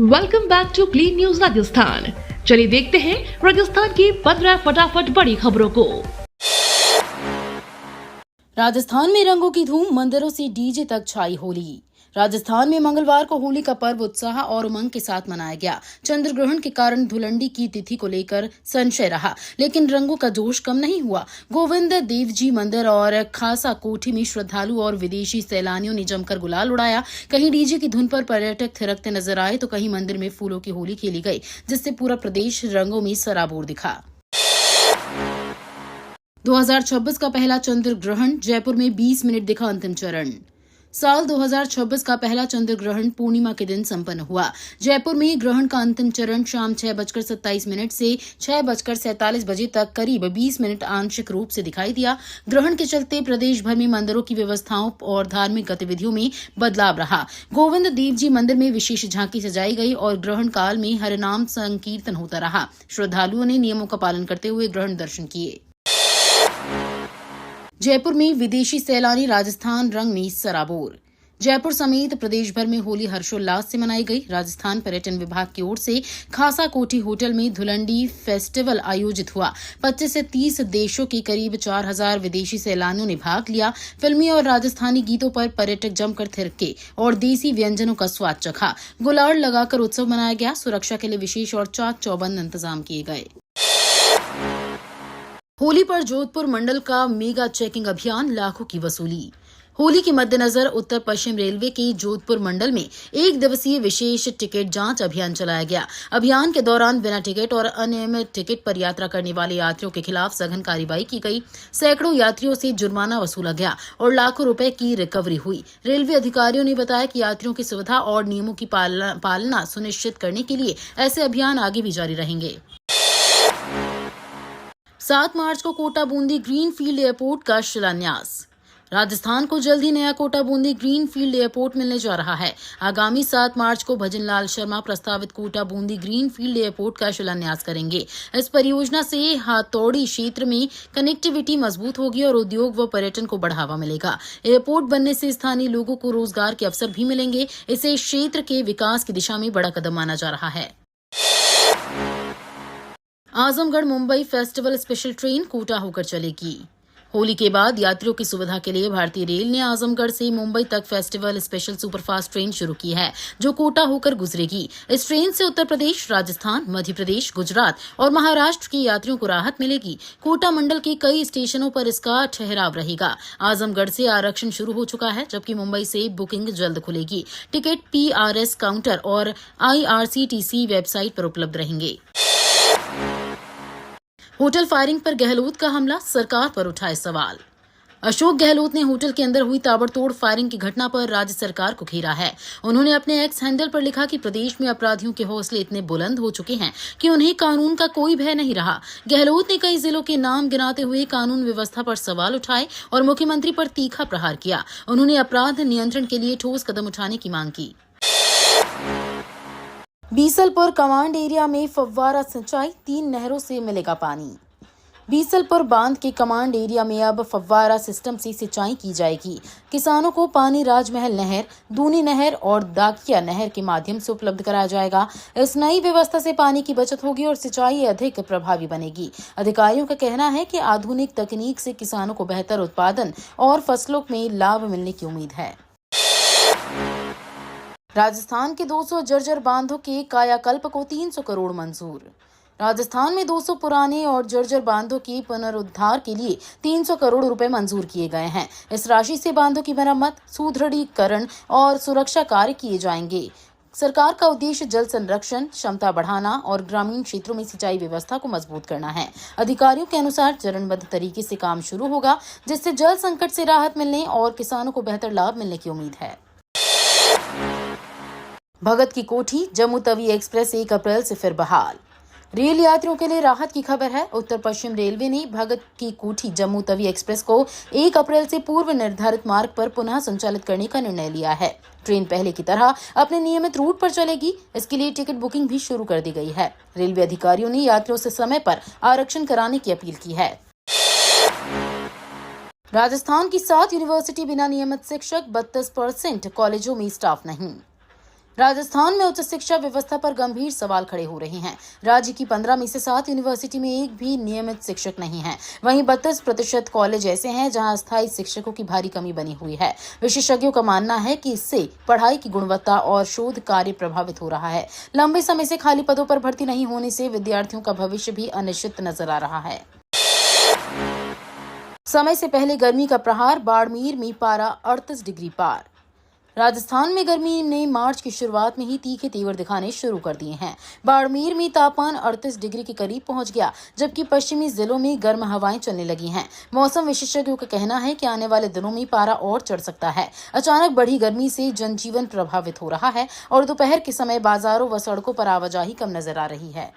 Welcome back to clean news Rajasthan. चलिए देखते हैं राजस्थान की 15 फटाफट बड़ी खबरों को। राजस्थान में रंगों की धूम, मंदिरों से डीजे तक छाई होली। राजस्थान में मंगलवार को होली का पर्व उत्साह और उमंग के साथ मनाया गया। चंद्र ग्रहण के कारण धुलंडी की तिथि को लेकर संशय रहा, लेकिन रंगों का जोश कम नहीं हुआ। गोविंद देव जी मंदिर और खासा कोठी में श्रद्धालु और विदेशी सैलानियों ने जमकर गुलाल उड़ाया। कहीं डीजे की धुन पर पर्यटक थिरकते नजर आए तो कहीं मंदिर में फूलों की होली खेली गई, जिससे पूरा प्रदेश रंगों में सराबोर दिखा। 2026 का पहला चंद्र ग्रहण, जयपुर में 20 मिनट दिखा अंतिम चरण। साल 2026 का पहला चंद्र ग्रहण पूर्णिमा के दिन संपन्न हुआ। जयपुर में ग्रहण का अंतिम चरण शाम 6:27 से 6:47 बजे तक करीब 20 मिनट आंशिक रूप से दिखाई दिया। ग्रहण के चलते प्रदेश भर में मंदिरों की व्यवस्थाओं और धार्मिक गतिविधियों में बदलाव रहा। गोविंद देव जी मंदिर में विशेष झांकी सजाई गई और ग्रहण काल में हरिनाम संकीर्तन होता रहा। श्रद्धालुओं ने नियमों का पालन करते हुए ग्रहण दर्शन किए। जयपुर में विदेशी सैलानी राजस्थान रंग में सराबोर। जयपुर समेत प्रदेश भर में होली हर्षोल्लास से मनाई गई। राजस्थान पर्यटन विभाग की ओर से खासा कोठी होटल में धुलंडी फेस्टिवल आयोजित हुआ। 25 से 30 देशों के करीब 4000 विदेशी सैलानियों ने भाग लिया। फिल्मी और राजस्थानी गीतों पर पर्यटक जमकर थिरके और देसी व्यंजनों का स्वाद चखा। गुलाल लगाकर उत्सव मनाया गया। सुरक्षा के लिए विशेष और चाक चौबंद इंतजाम किए गए। होली पर जोधपुर मंडल का मेगा चेकिंग अभियान, लाखों की वसूली। होली के मद्देनजर उत्तर पश्चिम रेलवे के जोधपुर मंडल में 1 दिवसीय विशेष टिकट जांच अभियान चलाया गया। अभियान के दौरान बिना टिकट और अनियमित टिकट पर यात्रा करने वाले यात्रियों के खिलाफ सघन कार्रवाई की गई। सैकड़ों यात्रियों से जुर्माना वसूला गया और लाखों रुपए की रिकवरी हुई। रेलवे अधिकारियों ने बताया कि यात्रियों की सुविधा और नियमों की पालना सुनिश्चित करने के लिए ऐसे अभियान आगे भी जारी रहेंगे। 7 मार्च को कोटा बूंदी ग्रीनफील्ड एयरपोर्ट का शिलान्यास। राजस्थान को जल्द ही नया कोटा बूंदी ग्रीनफील्ड एयरपोर्ट मिलने जा रहा है। आगामी 7 मार्च को भजन लाल शर्मा प्रस्तावित कोटा बूंदी ग्रीनफील्ड एयरपोर्ट का शिलान्यास करेंगे। इस परियोजना से हाथौड़ी क्षेत्र में कनेक्टिविटी मजबूत होगी और उद्योग व पर्यटन को बढ़ावा मिलेगा। एयरपोर्ट बनने से स्थानीय लोगों को रोजगार के अवसर भी मिलेंगे। इसे क्षेत्र के विकास की दिशा में बड़ा कदम माना जा रहा है। Azamgarh Mumbai festival special train Kota होकर चलेगी। होली के बाद यात्रियों की सुविधा के लिए भारतीय रेल ने आजमगढ़ से मुंबई तक फेस्टिवल स्पेशल सुपरफास्ट ट्रेन शुरू की है, जो कोटा होकर गुजरेगी। इस ट्रेन से उत्तर प्रदेश, राजस्थान, मध्य प्रदेश, गुजरात और महाराष्ट्र के यात्रियों को राहत मिलेगी। कोटा मंडल के कई स्टेशनों पर इसका ठहराव रहेगा। आजमगढ़ से आरक्षण शुरू हो चुका है, जबकि मुंबई से बुकिंग जल्द खुलेगी। टिकट PRS काउंटर और IRCTC वेबसाइट पर उपलब्ध रहेंगे। होटल फायरिंग पर गहलोत का हमला, सरकार पर उठाए सवाल। अशोक गहलोत ने होटल के अंदर हुई ताबड़तोड़ फायरिंग की घटना पर राज्य सरकार को घेरा है। उन्होंने अपने एक्स हैंडल पर लिखा कि प्रदेश में अपराधियों के हौसले इतने बुलंद हो चुके हैं कि उन्हें कानून का कोई भय नहीं रहा। गहलोत ने कई जिलों के नाम गिनाते हुए कानून व्यवस्था पर सवाल उठाए और मुख्यमंत्री पर तीखा प्रहार किया। उन्होंने अपराध नियंत्रण के लिए ठोस कदम उठाने की मांग की। बीसलपुर कमांड एरिया में फव्वारा सिंचाई, 3 नहरों से मिलेगा पानी। बीसलपुर बांध के कमांड एरिया में अब फव्वारा सिस्टम से सिंचाई की जाएगी। किसानों को पानी राजमहल नहर, दूनी नहर और दाकिया नहर के माध्यम से उपलब्ध कराया जाएगा। इस नई व्यवस्था से पानी की बचत होगी और सिंचाई अधिक प्रभावी बनेगी। अधिकारियों का कहना है कि आधुनिक तकनीक से किसानों को बेहतर उत्पादन और फसलों में लाभ मिलने की उम्मीद है। राजस्थान के 200 जर्जर बांधों के कायाकल्प को 300 करोड़ मंजूर। राजस्थान में 200 पुराने और जर्जर बांधों के पुनरुद्धार के लिए 300 करोड़ रुपए मंजूर किए गए हैं। इस राशि से बांधों की मरम्मत, सुदृढ़ीकरण और सुरक्षा कार्य किए जाएंगे। सरकार का उद्देश्य जल संरक्षण, क्षमता बढ़ाना और ग्रामीण क्षेत्रों में सिंचाई व्यवस्था को मजबूत करना है। अधिकारियों के अनुसार चरणबद्ध तरीके से काम शुरू होगा, जिससे जल संकट से राहत मिलने और किसानों को बेहतर लाभ मिलने की उम्मीद है। भगत की कोठी जम्मू तवी एक्सप्रेस 1 अप्रैल से फिर बहाल। रेल यात्रियों के लिए राहत की खबर है। उत्तर पश्चिम रेलवे ने भगत की कोठी जम्मू तवी एक्सप्रेस को 1 अप्रैल से पूर्व निर्धारित मार्ग पर पुनः संचालित करने का निर्णय लिया है। ट्रेन पहले की तरह अपने नियमित रूट पर चलेगी। इसके लिए टिकट बुकिंग भी शुरू कर दी गई है। रेलवे अधिकारियों ने यात्रियों से समय पर आरक्षण कराने की अपील की है। राजस्थान की 7 यूनिवर्सिटी बिना नियमित शिक्षक, 32% कॉलेजों में स्टाफ नहीं। राजस्थान में उच्च शिक्षा व्यवस्था पर गंभीर सवाल खड़े हो रहे हैं। राज्य की 15 में से 7 यूनिवर्सिटी में एक भी नियमित शिक्षक नहीं है। वहीं 32% कॉलेज ऐसे हैं जहां अस्थायी शिक्षकों की भारी कमी बनी हुई है। विशेषज्ञों का मानना है कि इससे पढ़ाई की गुणवत्ता और शोध कार्य प्रभावित हो रहा है। लंबे समय से खाली पदों पर भर्ती नहीं होने से विद्यार्थियों का भविष्य भी अनिश्चित नजर आ रहा है। समय से पहले गर्मी का प्रहार, बाड़मेर में पारा 38 डिग्री पार। राजस्थान में गर्मी ने मार्च की शुरुआत में ही तीखे तेवर दिखाने शुरू कर दिए हैं। बाड़मेर में तापमान 38 डिग्री के करीब पहुंच गया, जबकि पश्चिमी जिलों में गर्म हवाएं चलने लगी हैं। मौसम विशेषज्ञों का कहना है कि आने वाले दिनों में पारा और चढ़ सकता है। अचानक बढ़ी गर्मी से जनजीवन प्रभावित हो रहा है और दोपहर के समय बाजारों व सड़कों पर आवाजाही कम नजर आ रही है।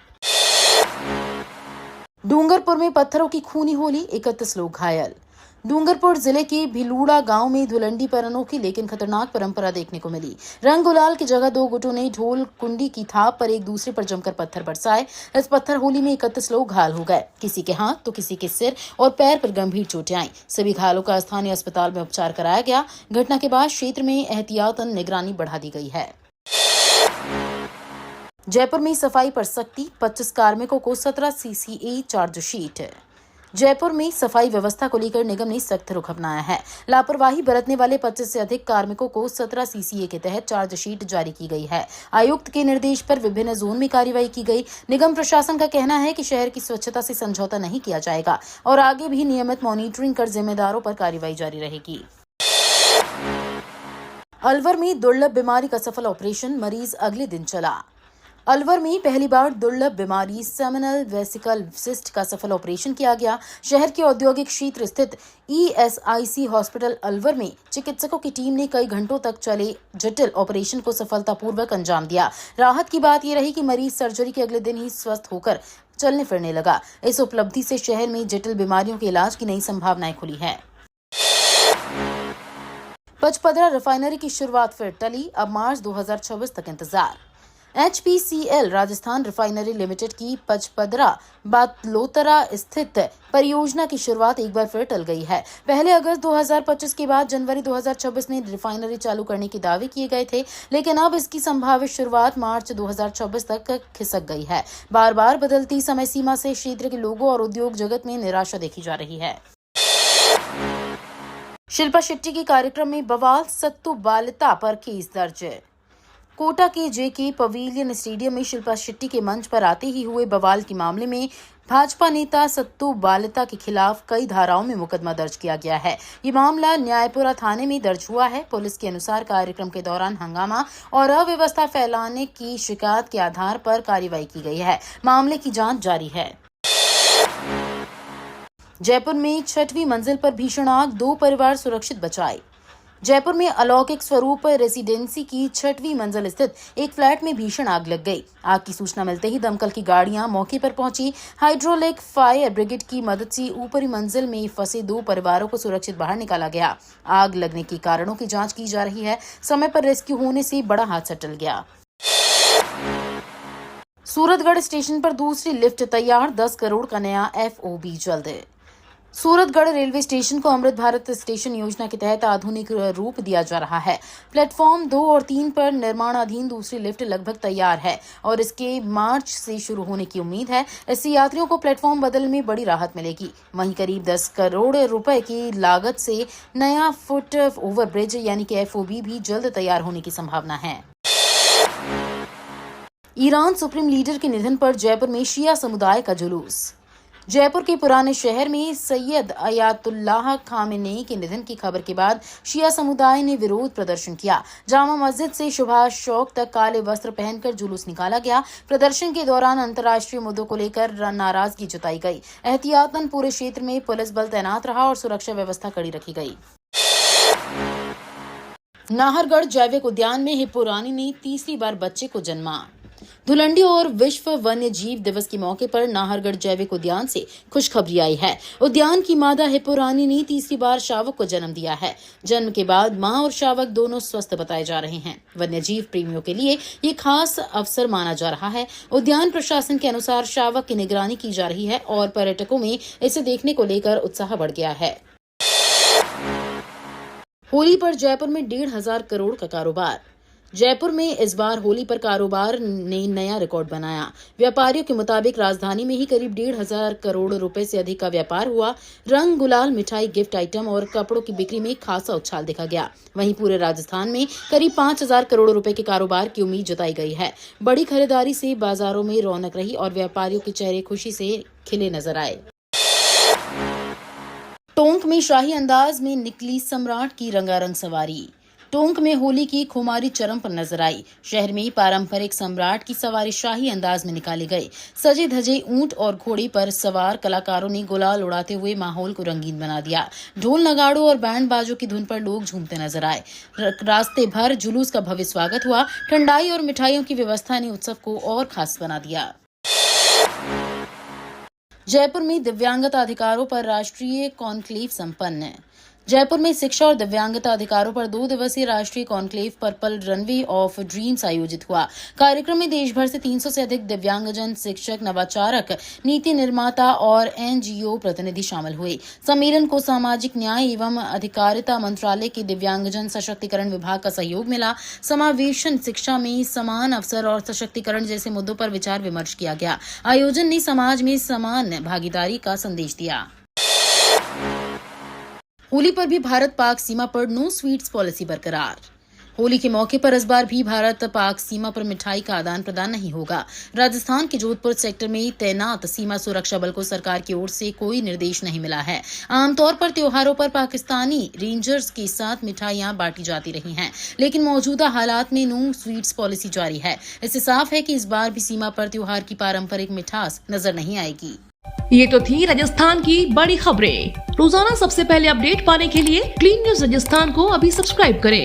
डूंगरपुर में पत्थरों की खूनी होली, 31 लोग घायल। डूंगरपुर जिले के भिलूड़ा गांव में धुलंडी पर अनोखी लेकिन खतरनाक परंपरा देखने को मिली। रंग गुलाल की जगह 2 गुटों ने ढोल कुंडी की थाप पर एक दूसरे पर जमकर पत्थर बरसाए। इस पत्थर होली में 31 लोग घायल हो गए। किसी के हाथ तो किसी के सिर और पैर पर गंभीर चोटें आईं। सभी घायलों का स्थानीय अस्पताल में उपचार कराया गया। घटना के बाद क्षेत्र में एहतियातन निगरानी बढ़ा दी गई है। जयपुर में सफाई पर सख्ती, 25 कार्मिकों को 17 CCA चार्जशीट। जयपुर में सफाई व्यवस्था को लेकर निगम ने सख्त रुख अपनाया है। लापरवाही बरतने वाले 25 से अधिक कार्मिकों को 17 CCA के तहत चार्जशीट जारी की गई है। आयुक्त के निर्देश पर विभिन्न जोन में कार्रवाई की गई। निगम प्रशासन का कहना है कि शहर की स्वच्छता से समझौता नहीं किया जाएगा और आगे भी नियमित मॉनिटरिंग कर जिम्मेदारों पर कार्रवाई जारी रहेगी। अलवर में दुर्लभ बीमारी का सफल ऑपरेशन, मरीज अगले दिन चला। अलवर में पहली बार दुर्लभ बीमारी सेमिनल वेसिकल सिस्ट का सफल ऑपरेशन किया गया। शहर के औद्योगिक क्षेत्र स्थित ESIC हॉस्पिटल अलवर में चिकित्सकों की टीम ने कई घंटों तक चले जटिल ऑपरेशन को सफलतापूर्वक अंजाम दिया। राहत की बात यह रही कि मरीज सर्जरी के अगले दिन ही स्वस्थ होकर चलने फिरने लगा। इस उपलब्धि से शहर में जटिल बीमारियों के इलाज की नई संभावनाएं खुली है। पचपदरा रिफाइनरी की शुरुआत फिर टली, अब मार्च 2026 तक इंतजार। HPCL राजस्थान रिफाइनरी लिमिटेड की पचपदरा बातलोतरा स्थित परियोजना की शुरुआत एक बार फिर टल गई है। पहले अगस्त 2025 के बाद जनवरी 2026 में रिफाइनरी चालू करने के दावे किए गए थे, लेकिन अब इसकी संभावित शुरुआत मार्च 2026 तक खिसक गई है। बार बार बदलती समय सीमा से क्षेत्र के लोगों और उद्योग जगत में निराशा देखी जा रही है। शिल्पा शेट्टी के कार्यक्रम में बवाल, सत्तू बालिता पर केस दर्ज। कोटा के JK पवेलियन स्टेडियम में शिल्पा शेट्टी के मंच पर आते ही हुए बवाल के मामले में भाजपा नेता सत्तू बालिता के खिलाफ कई धाराओं में मुकदमा दर्ज किया गया है। ये मामला न्यायपुरा थाने में दर्ज हुआ है। पुलिस के अनुसार कार्यक्रम के दौरान हंगामा और अव्यवस्था फैलाने की शिकायत के आधार पर कार्रवाई की गई है। मामले की जांच जारी है। जयपुर में 6वीं मंजिल पर भीषण आग, 2 परिवार सुरक्षित बचाए। जयपुर में अलौकिक स्वरूप रेसिडेंसी की 6वीं मंजिल स्थित एक फ्लैट में भीषण आग लग गई। आग की सूचना मिलते ही दमकल की गाड़ियां मौके पर पहुंची। हाइड्रोलिक फायर ब्रिगेड की मदद से ऊपरी मंजिल में फंसे 2 परिवारों को सुरक्षित बाहर निकाला गया। आग लगने के कारणों की जांच की जा रही है। समय पर रेस्क्यू होने से बड़ा हादसा टल गया। सूरतगढ़ स्टेशन पर दूसरी लिफ्ट तैयार, 10 करोड़ का नया FOB जल्द। सूरतगढ़ रेलवे स्टेशन को अमृत भारत स्टेशन योजना के तहत आधुनिक रूप दिया जा रहा है। प्लेटफॉर्म 2 और 3 पर निर्माणाधीन दूसरी लिफ्ट लगभग तैयार है और इसके मार्च से शुरू होने की उम्मीद है। इससे यात्रियों को प्लेटफॉर्म बदलने में बड़ी राहत मिलेगी। वहीं करीब 10 करोड़ रुपए की लागत से नया फुट ओवर ब्रिज यानी कि FOB भी जल्द तैयार होने की संभावना है। ईरान सुप्रीम लीडर के निधन पर जयपुर में शिया समुदाय का जुलूस। जयपुर के पुराने शहर में सैयद अयातुल्लाह खामेनेई के निधन की खबर के बाद शिया समुदाय ने विरोध प्रदर्शन किया। जामा मस्जिद से सुभाष चौक तक काले वस्त्र पहनकर जुलूस निकाला गया। प्रदर्शन के दौरान अंतर्राष्ट्रीय मुद्दों को लेकर नाराजगी जताई गई। एहतियातन पूरे क्षेत्र में पुलिस बल तैनात रहा और सुरक्षा व्यवस्था कड़ी रखी गई। नाहरगढ़ जैविक उद्यान में हिप्पो रानी ने तीसरी बार बच्चे को जन्मा। धुलंडी और विश्व वन्य जीव दिवस के मौके पर नाहरगढ़ जैविक उद्यान से खुशखबरी आई है। उद्यान की मादा हिप्पो रानी ने तीसरी बार शावक को जन्म दिया है। जन्म के बाद मां और शावक दोनों स्वस्थ बताए जा रहे हैं। वन्य जीव प्रेमियों के लिए ये खास अवसर माना जा रहा है। उद्यान प्रशासन के अनुसार शावक की निगरानी की जा रही है और पर्यटकों में इसे देखने को लेकर उत्साह बढ़ गया है। होली पर जयपुर में 1,500 करोड़ का कारोबार। जयपुर में इस बार होली पर कारोबार ने नया रिकॉर्ड बनाया। व्यापारियों के मुताबिक राजधानी में ही करीब 1,500 करोड़ रुपए से अधिक का व्यापार हुआ। रंग, गुलाल, मिठाई, गिफ्ट आइटम और कपड़ों की बिक्री में खासा उछाल देखा गया। वहीं पूरे राजस्थान में करीब 5,000 करोड़ रुपए के कारोबार की उम्मीद जताई गई है। बड़ी खरीदारी से बाजारों में रौनक रही और व्यापारियों के चेहरे खुशी से खिले नजर आए। टोंक में शाही अंदाज में निकली सम्राट की रंगारंग सवारी। टोंक में होली की खुमारी चरम पर नजर आई। शहर में पारंपरिक सम्राट की सवारी शाही अंदाज में निकाली गई। सजे धजे ऊंट और घोड़ी पर सवार कलाकारों ने गुलाल उड़ाते हुए माहौल को रंगीन बना दिया। ढोल, नगाड़ों और बैंड बाजों की धुन पर लोग झूमते नजर आए। रास्ते भर जुलूस का भव्य स्वागत हुआ। ठंडाई और मिठाइयों की व्यवस्था ने उत्सव को और खास बना दिया। जयपुर में दिव्यांगता अधिकारों पर राष्ट्रीय कॉन्क्लेव संपन्न। जयपुर में शिक्षा और दिव्यांगता अधिकारों पर 2 दिवसीय राष्ट्रीय conclave purple runway of dreams आयोजित हुआ। कार्यक्रम में देश भर से 300 से अधिक दिव्यांगजन, शिक्षक, नवाचारक, नीति निर्माता और NGO प्रतिनिधि शामिल हुए। सम्मेलन को सामाजिक न्याय एवं अधिकारिता मंत्रालय के दिव्यांगजन सशक्तिकरण विभाग का सहयोग मिला। समावेशन शिक्षा में समान अवसर और सशक्तिकरण जैसे मुद्दों पर विचार विमर्श किया गया। आयोजन ने समाज में समान भागीदारी का संदेश दिया। होली पर भी भारत पाक सीमा पर नो स्वीट्स पॉलिसी बरकरार। होली के मौके पर इस बार भी भारत पाक सीमा पर मिठाई का आदान प्रदान नहीं होगा। राजस्थान के जोधपुर सेक्टर में तैनात सीमा सुरक्षा बल को सरकार की ओर से कोई निर्देश नहीं मिला है। आमतौर पर त्योहारों पर पाकिस्तानी रेंजर्स के साथ मिठाइयां बांटी जाती रही हैं, लेकिन मौजूदा हालात में नो स्वीट्स पॉलिसी जारी है। इससे साफ है कि इस बार भी सीमा पर त्योहार की पारंपरिक मिठास नजर नहीं आएगी। ये तो थी राजस्थान की बड़ी खबरें। रोजाना सबसे पहले अपडेट पाने के लिए क्लीन न्यूज राजस्थान को अभी सब्सक्राइब करें।